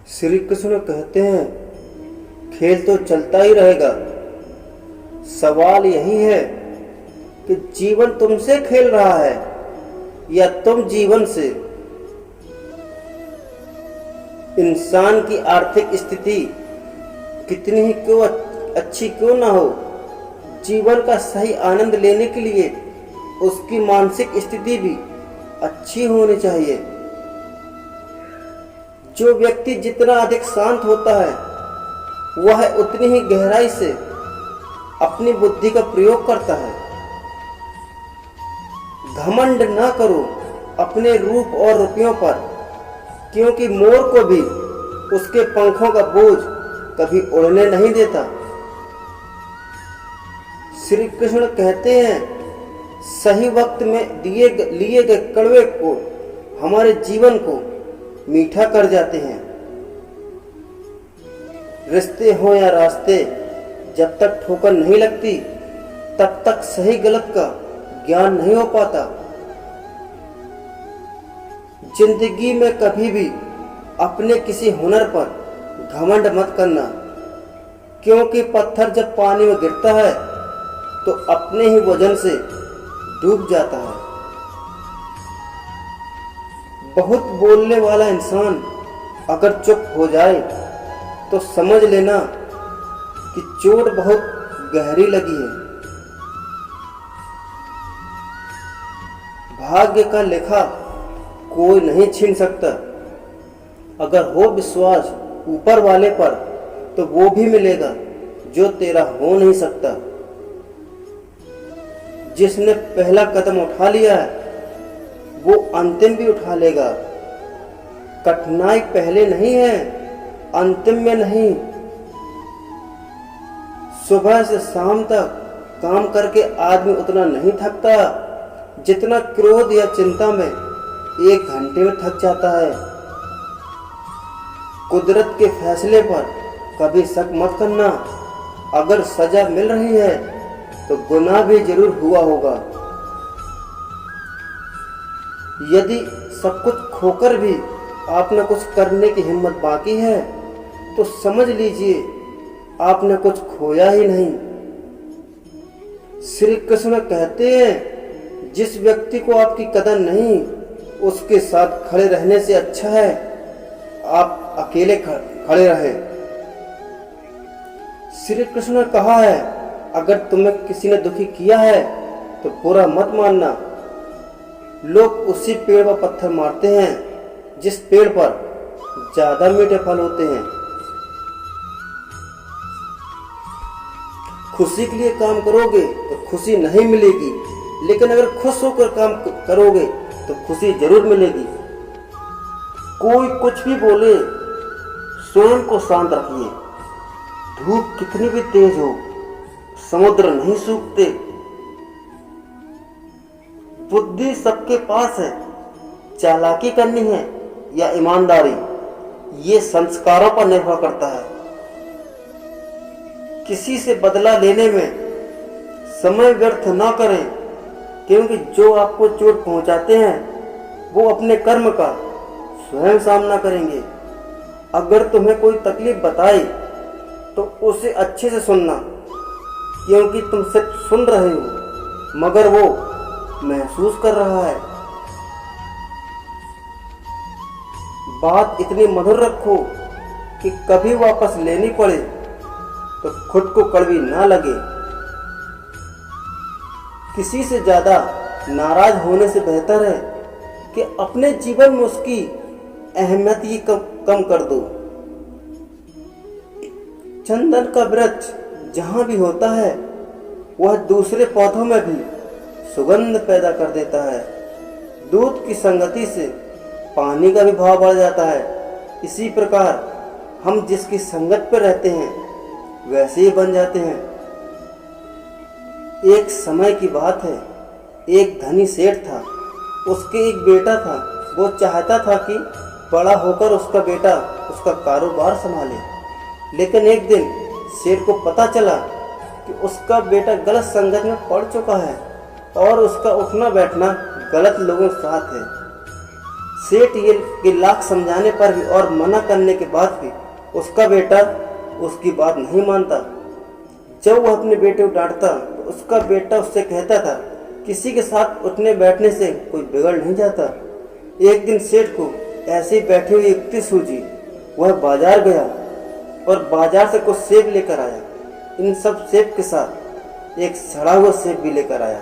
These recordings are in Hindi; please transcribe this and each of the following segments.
श्री कृष्ण कहते हैं खेल तो चलता ही रहेगा। सवाल यही है कि जीवन तुमसे खेल रहा है या तुम जीवन से। इंसान की आर्थिक स्थिति कितनी ही क्यों अच्छी क्यों ना हो, जीवन का सही आनंद लेने के लिए उसकी मानसिक स्थिति भी अच्छी होनी चाहिए। जो व्यक्ति जितना अधिक शांत होता है वह उतनी ही गहराई से अपनी बुद्धि का प्रयोग करता है। घमंड ना करो अपने रूप और रुपयों पर, क्योंकि मोर को भी उसके पंखों का बोझ कभी उड़ने नहीं देता। श्री कृष्ण कहते हैं सही वक्त में लिए गए कड़वे को हमारे जीवन को मीठा कर जाते हैं। रिश्ते हो या रास्ते, जब तक ठोकर नहीं लगती तब तक सही गलत का ज्ञान नहीं हो पाता। जिंदगी में कभी भी अपने किसी हुनर पर घमंड मत करना, क्योंकि पत्थर जब पानी में गिरता है तो अपने ही वजन से डूब जाता है। बहुत बोलने वाला इंसान अगर चुप हो जाए तो समझ लेना कि चोट बहुत गहरी लगी है। भाग्य का लेखा कोई नहीं छीन सकता। अगर हो विश्वास ऊपर वाले पर तो वो भी मिलेगा जो तेरा हो नहीं सकता। जिसने पहला कदम उठा लिया है वो अंतिम भी उठा लेगा। कठिनाई पहले नहीं है, अंतिम में नहीं। सुबह से शाम तक काम करके आदमी उतना नहीं थकता जितना क्रोध या चिंता में 1 घंटे में थक जाता है। कुदरत के फैसले पर कभी शक मत करना। अगर सजा मिल रही है तो गुनाह भी जरूर हुआ होगा। यदि सब कुछ खोकर भी आपने कुछ करने की हिम्मत बाकी है तो समझ लीजिए आपने कुछ खोया ही नहीं। श्री कृष्ण कहते हैं जिस व्यक्ति को आपकी कदर नहीं, उसके साथ खड़े रहने से अच्छा है आप अकेले खड़े रहे। श्री कृष्ण ने कहा है अगर तुम्हें किसी ने दुखी किया है तो बुरा मत मानना। लोग उसी पेड़ पर पत्थर मारते हैं जिस पेड़ पर ज्यादा मीठे फल होते हैं। खुशी के लिए काम करोगे तो खुशी नहीं मिलेगी, लेकिन अगर खुश होकर काम करोगे तो खुशी जरूर मिलेगी। कोई कुछ भी बोले, स्वयं को शांत रखिए। धूप कितनी भी तेज हो, समुद्र नहीं सूखते। बुद्धि सबके पास है, चालाकी करनी है या ईमानदारी, ये संस्कारों पर निर्भर करता है। किसी से बदला लेने में समय व्यर्थ ना करें, क्योंकि जो आपको चोट पहुंचाते हैं वो अपने कर्म का स्वयं सामना करेंगे। अगर तुम्हें कोई तकलीफ बताए तो उसे अच्छे से सुनना, क्योंकि तुम सिर्फ सुन रहे हो मगर वो महसूस कर रहा है। बात इतनी मधुर रखो कि कभी वापस लेनी पड़े तो खुद को कड़वी ना लगे। किसी से ज्यादा नाराज होने से बेहतर है कि अपने जीवन में उसकी अहमियत ही कम कर दो। चंदन का वृक्ष जहां भी होता है वह दूसरे पौधों में भी सुगंध पैदा कर देता है। दूध की संगति से पानी का भी भाव बढ़ जाता है। इसी प्रकार हम जिसकी संगत पर रहते हैं वैसे ही बन जाते हैं। एक समय की बात है, एक धनी सेठ था। उसके एक बेटा था। वो चाहता था कि बड़ा होकर उसका बेटा उसका कारोबार संभाले, लेकिन एक दिन सेठ को पता चला कि उसका बेटा गलत संगत में पड़ चुका है और उसका उठना बैठना गलत लोगों के साथ है। सेठ ये के लाख समझाने पर भी और मना करने के बाद भी उसका बेटा उसकी बात नहीं मानता। जब वह अपने बेटे को डांटता तो उसका बेटा उससे कहता था, किसी के साथ उठने बैठने से कोई बिगड़ नहीं जाता। एक दिन सेठ को ऐसे ही बैठे हुए युक्ति सूझी। वह बाजार गया और बाजार से कुछ सेब लेकर आया। इन सब सेब के साथ एक सड़ा हुआ सेब भी लेकर आया।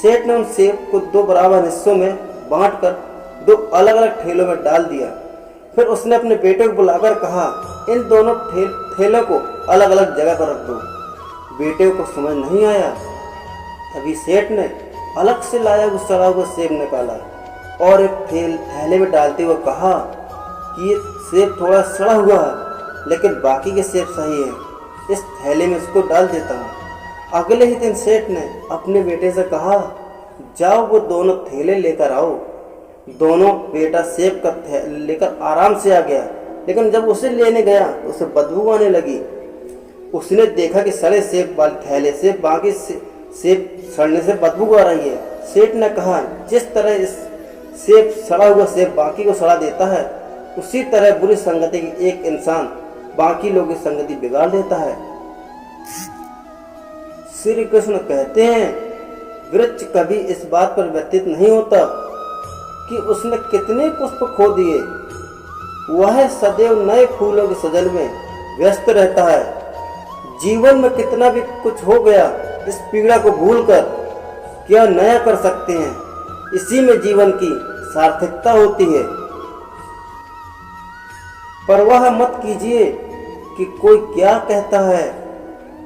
सेठ ने उन सेब को 2 बराबर हिस्सों में बांटकर 2 अलग अलग ठेलों में डाल दिया। फिर उसने अपने बेटे को बुलाकर कहा, इन दोनों ठेलों को अलग अलग जगह पर रख दो। बेटे को समझ नहीं आया। तभी सेठ ने अलग से लाया हुआ सड़ा हुआ सेब निकाला और एक थैले में डालते हुए कहा कि ये सेब थोड़ा सड़ा हुआ है, लेकिन बाकी के सेब सही है, इस थैले में इसको डाल देता हूँ। अगले ही दिन सेठ ने अपने बेटे से कहा, जाओ वो दोनों थैले लेकर आओ। दोनों बेटा सेब का थैला लेकर आराम से आ गया, लेकिन जब उसे लेने गया तो उसे बदबू आने लगी। उसने देखा कि सड़े सेब वाले थैले से बाकी सेब सड़ने से बदबू आ रही है। सेठ ने कहा, जिस तरह इस सेब सड़ा हुआ सेब बाकी को सड़ा देता है, उसी तरह बुरी संगति की एक इंसान बाकी लोगों की संगति बिगाड़ देता है। श्री कृष्ण कहते हैं, वृक्ष कभी इस बात पर व्यतीत नहीं होता कि उसने कितने पुष्प खो दिए। वह सदैव नए फूलों के सजन में व्यस्त रहता है। जीवन में कितना भी कुछ हो गया, इस पीड़ा को भूलकर क्या नया कर सकते हैं, इसी में जीवन की सार्थकता होती है। परवाह मत कीजिए कि कोई क्या कहता है,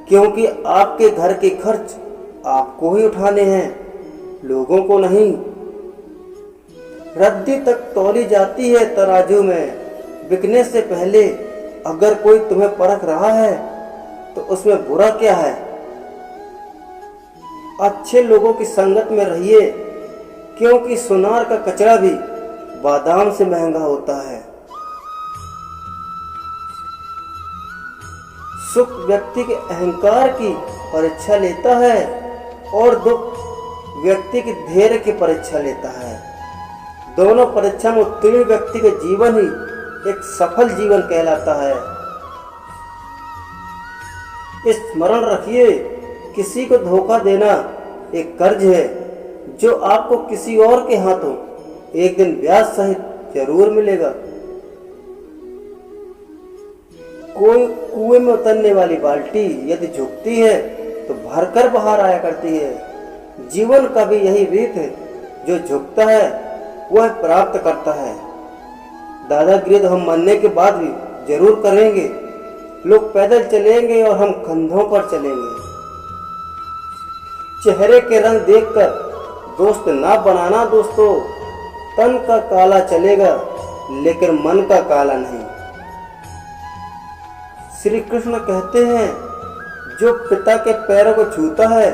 क्योंकि आपके घर के खर्च आपको ही उठाने हैं, लोगों को नहीं। रद्दी तक तौली जाती है तराजू में, बिकने से पहले अगर कोई तुम्हें परख रहा है तो उसमें बुरा क्या है। अच्छे लोगों की संगत में रहिए, क्योंकि सोनार का कचरा भी बादाम से महंगा होता है। सुख व्यक्ति के अहंकार की परीक्षा लेता है और दुख व्यक्ति के धैर्य की परीक्षा लेता है। दोनों परीक्षा में उत्तीर्ण व्यक्ति का जीवन ही एक सफल जीवन कहलाता है। स्मरण रखिए, किसी को धोखा देना एक कर्ज है जो आपको किसी और के हाथों एक दिन ब्याज सहित जरूर मिलेगा। कोई कुएं में उतरने वाली बाल्टी यदि झुकती है तो भरकर बाहर आया करती है। जीवन का भी यही रीत है, जो झुकता है वह प्राप्त करता है। दादागिरी तो हम मरने के बाद भी जरूर करेंगे। लोग पैदल चलेंगे और हम कंधों पर चलेंगे। चेहरे के रंग देखकर दोस्त ना बनाना दोस्तों। तन का काला चलेगा लेकिन मन का काला नहीं। श्री कृष्ण कहते हैं, जो पिता के पैरों को छूता है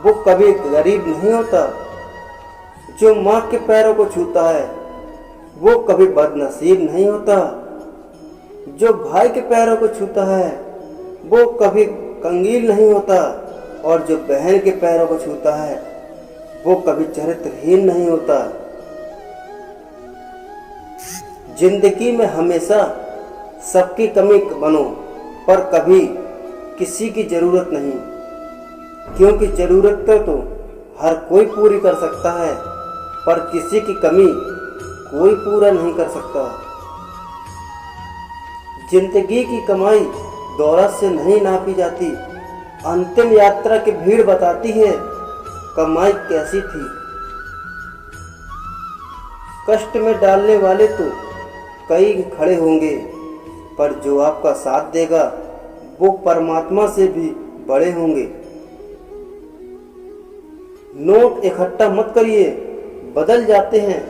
वो कभी गरीब नहीं होता। जो माँ के पैरों को छूता है वो कभी बदनसीब नहीं होता। जो भाई के पैरों को छूता है वो कभी कंगील नहीं होता, और जो बहन के पैरों को छूता है वो कभी चरित्रहीन नहीं होता। जिंदगी में हमेशा सबकी कमी बनो, पर कभी किसी की जरूरत नहीं, क्योंकि जरूरतें तो हर कोई पूरी कर सकता है, पर किसी की कमी कोई पूरा नहीं कर सकता। जिंदगी की कमाई दौलत से नहीं नापी जाती। अंतिम यात्रा की भीड़ बताती है कमाई कैसी थी। कष्ट में डालने वाले तो कई खड़े होंगे, पर जो आपका साथ देगा वो परमात्मा से भी बड़े होंगे। नोट इकट्ठा मत करिए, बदल जाते हैं।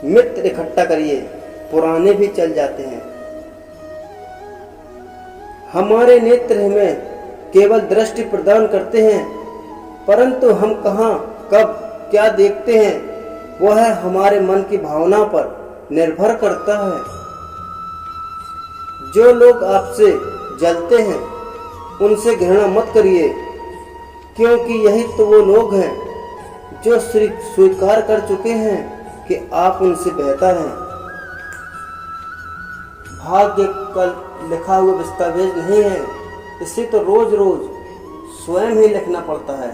मित्र इकट्ठा करिए, पुराने भी चल जाते हैं। हमारे नेत्र हमें केवल दृष्टि प्रदान करते हैं, परंतु हम कहाँ कब क्या देखते हैं वह हमारे मन की भावना पर निर्भर करता है। जो लोग आपसे जलते हैं उनसे घृणा मत करिए, क्योंकि यही तो वो लोग हैं जो स्वीकार कर चुके हैं कि आप उनसे बेहतर हैं। भाग्य का लिखा हुआ दस्तावेज नहीं है, इसे तो रोज रोज स्वयं ही लिखना पड़ता है।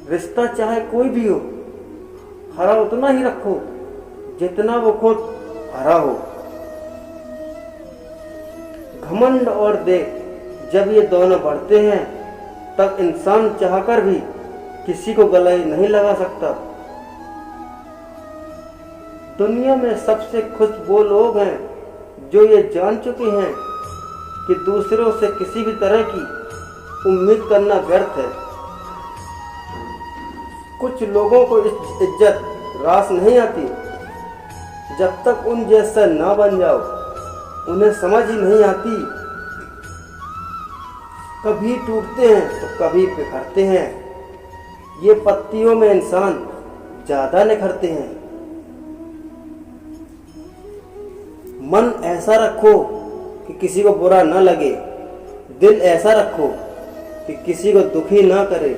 रिश्ता चाहे कोई भी हो, हरा उतना ही रखो जितना वो खुद हरा हो। घमंड और देख जब ये दोनों बढ़ते हैं तब इंसान चाहकर भी किसी को गले नहीं लगा सकता। दुनिया में सबसे खुश वो लोग हैं जो ये जान चुके हैं कि दूसरों से किसी भी तरह की उम्मीद करना व्यर्थ है। कुछ लोगों को इज्जत रास नहीं आती, जब तक उन जैसा ना बन जाओ उन्हें समझ ही नहीं आती। कभी टूटते हैं तो कभी बिखरते हैं, ये पत्तियों में इंसान ज्यादा निखरते हैं। मन ऐसा रखो कि किसी को बुरा न लगे, दिल ऐसा रखो कि किसी को दुखी ना करे,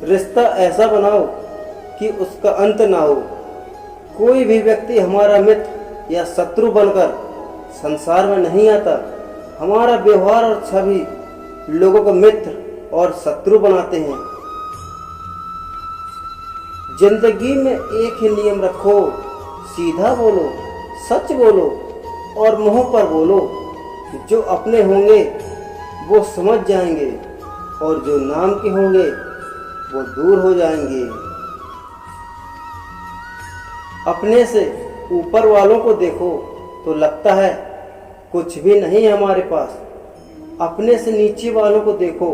रिश्ता ऐसा बनाओ कि उसका अंत ना हो। कोई भी व्यक्ति हमारा मित्र या शत्रु बनकर संसार में नहीं आता। हमारा व्यवहार और छवि लोगों को मित्र और शत्रु बनाते हैं। जिंदगी में एक ही नियम रखो, सीधा बोलो, सच बोलो और मुंह पर बोलो। जो अपने होंगे वो समझ जाएंगे और जो नाम के होंगे वो दूर हो जाएंगे। अपने से ऊपर वालों को देखो तो लगता है कुछ भी नहीं है हमारे पास, अपने से नीचे वालों को देखो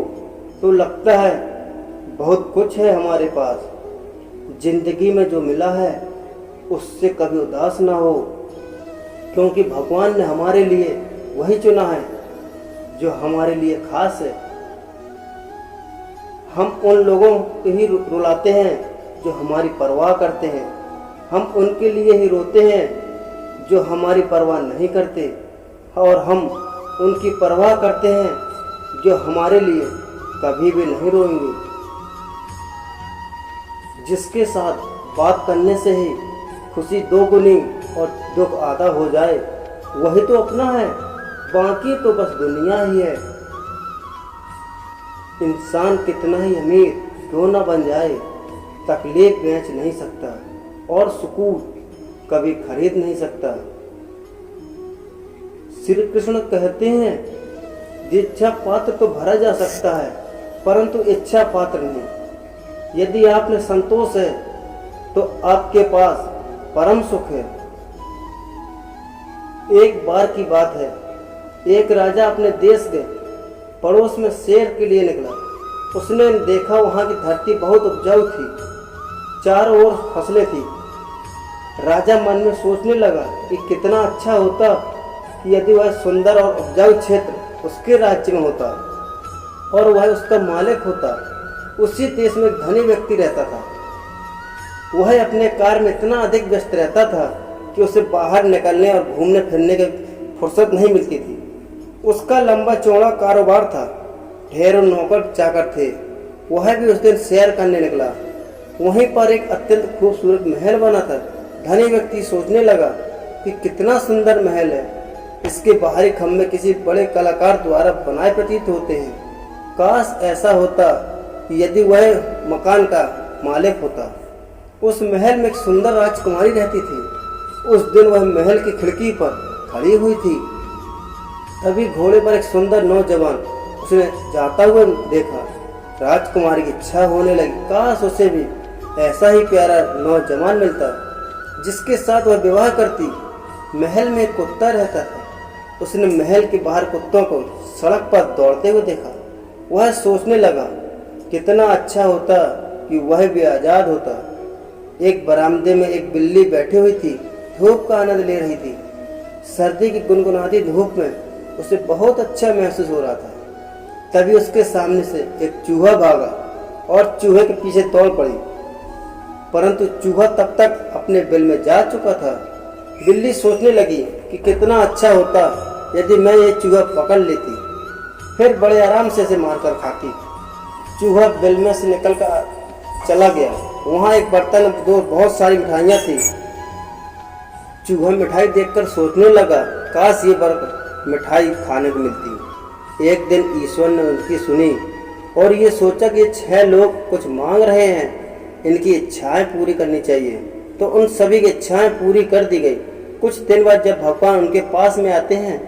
तो लगता है बहुत कुछ है हमारे पास। जिंदगी में जो मिला है उससे कभी उदास ना हो, क्योंकि भगवान ने हमारे लिए वही चुना है जो हमारे लिए खास है। हम उन लोगों को ही रुलाते हैं जो हमारी परवाह करते हैं, हम उनके लिए ही रोते हैं जो हमारी परवाह नहीं करते, और हम उनकी परवाह करते हैं जो हमारे लिए कभी भी नहीं रोएंगे। जिसके साथ बात करने से ही खुशी दोगुनी और दुख आधा हो जाए वही तो अपना है, बाकी तो बस दुनिया ही है। इंसान कितना ही अमीर क्यों ना बन जाए, तकलीफ बेच नहीं सकता और सुकून कभी खरीद नहीं सकता। श्री कृष्ण कहते हैं इच्छा पात्र तो भरा जा सकता है परंतु इच्छा पात्र नहीं। यदि आप में संतोष है तो आपके पास परम सुख है। एक बार की बात है, एक राजा अपने देश गए, पड़ोस में सैर के लिए निकला। उसने देखा वहां की धरती बहुत उपजाऊ थी, चारों ओर फसलें थी। राजा मन में सोचने लगा कि कितना अच्छा होता कि यदि वह सुंदर और उपजाऊ क्षेत्र उसके राज्य में होता और वह उसका मालिक होता। उसी देश में एक धनी व्यक्ति रहता था। वह अपने कार्य में इतना अधिक व्यस्त रहता था कि उसे बाहर निकलने और घूमने फिरने की फुर्सत नहीं मिलती थी। उसका लंबा चौड़ा कारोबार था, ढेरों नौकर चाकर थे। वह भी उस दिन सैर करने निकला। वहीं पर एक अत्यंत खूबसूरत महल बना था। धनी व्यक्ति सोचने लगा कि कितना सुंदर महल है, इसके बाहरी खंभे किसी बड़े कलाकार द्वारा बनाए प्रतीत होते हैं। काश ऐसा होता कि यदि वह मकान का मालिक होता। उस महल में एक सुंदर राजकुमारी रहती थी। उस दिन वह महल की खिड़की पर खड़ी हुई थी। तभी घोड़े पर एक सुंदर नौजवान उसने जाता हुआ देखा। राजकुमारी की इच्छा होने लगी, काश उसे भी ऐसा ही प्यारा नौजवान मिलता जिसके साथ वह विवाह करती। महल में एक कुत्ता रहता था। उसने महल के बाहर कुत्तों को सड़क पर दौड़ते हुए देखा। वह सोचने लगा कितना अच्छा होता कि वह भी आजाद होता। एक बरामदे में एक बिल्ली बैठी हुई थी, धूप का आनंद ले रही थी। सर्दी की गुनगुनाती धूप में उसे बहुत अच्छा महसूस हो रहा था। तभी उसके सामने से एक चूहा भागा और चूहे के पीछे दौड़ पड़ी, परंतु चूहा तब तक अपने बिल में जा चुका था। बिल्ली सोचने लगी कि कितना अच्छा होता यदि मैं ये चूहा पकड़ लेती, फिर बड़े आराम से इसे मारकर खाती। चूहा बिल में से निकल कर चला गया। वहाँ एक बर्तन में दो बहुत सारी मिठाइयाँ थी। चूहा मिठाई देखकर सोचने लगा, काश ये मिठाई खाने को मिलती। एक दिन ईश्वर ने उनकी सुनी और ये सोचा कि 6 लोग कुछ मांग रहे हैं, इनकी इच्छाएं पूरी करनी चाहिए। तो उन सभी की इच्छाएं पूरी कर दी गई। कुछ दिन बाद जब भगवान उनके पास में आते हैं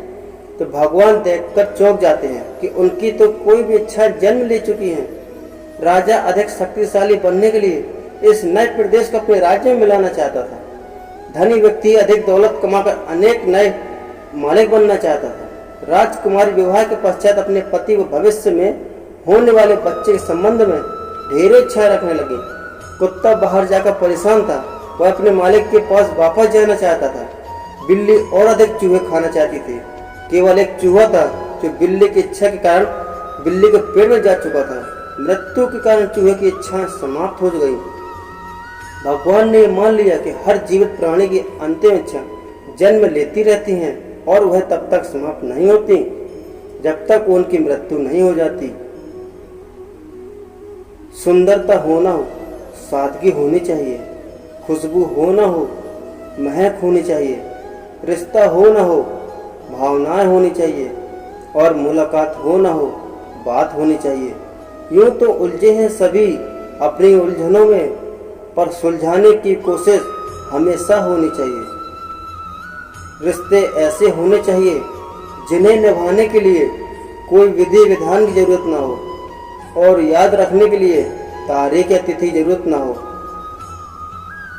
तो भगवान देखकर चौंक जाते हैं कि उनकी तो कोई भी इच्छा जन्म ले चुकी है। राजा अधिक शक्तिशाली बनने के लिए इस नए प्रदेश को अपने राज्य में मिलाना चाहता था। धनी व्यक्ति अधिक दौलत कमाकर अनेक नए मालिक बनना चाहता था। राजकुमारी विवाह के पश्चात अपने पति व भविष्य में होने वाले बच्चे के संबंध में ढेरों इच्छा रखने लगी। कुत्ता बाहर जाकर परेशान था, वह अपने मालिक के पास वापस जाना चाहता था। बिल्ली और अधिक चूहे खाना चाहती थी। केवल एक चूहा था जो बिल्ली की इच्छा के कारण बिल्ली के पेट में जा चुका था। मृत्यु के कारण चूहे की इच्छा समाप्त हो गई। भगवान ने मान लिया कि हर जीवित प्राणी की अंतिम इच्छा जन्म लेती रहती हैं और वह तब तक समाप्त नहीं होती जब तक उनकी मृत्यु नहीं हो जाती। सुंदरता होना हो, सादगी होनी चाहिए, खुशबू हो ना हो, महक होनी चाहिए, रिश्ता हो ना हो, भावनाएं होनी चाहिए और मुलाकात हो ना हो, बात होनी चाहिए। यूं तो उलझे हैं सभी अपनी उलझनों में, पर सुलझाने की कोशिश हमेशा होनी चाहिए। रिश्ते ऐसे होने चाहिए जिन्हें निभाने के लिए कोई विधि विधान की जरूरत ना हो और याद रखने के लिए तारीख या तिथि जरूरत ना हो।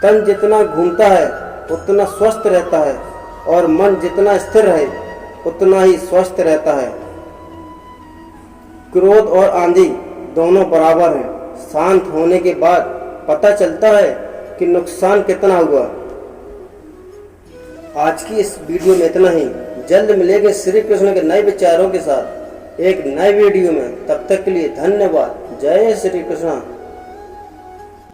तन जितना घूमता है उतना स्वस्थ रहता है और मन जितना स्थिर रहे उतना ही स्वस्थ रहता है। क्रोध और आंधी दोनों बराबर हैं। शांत होने के बाद पता चलता है कि नुकसान कितना हुआ। आज की इस वीडियो में इतना ही। जल्द मिलेंगे श्री कृष्ण के नए विचारों के साथ एक नए वीडियो में। तब तक के लिए धन्यवाद। जय श्री कृष्ण।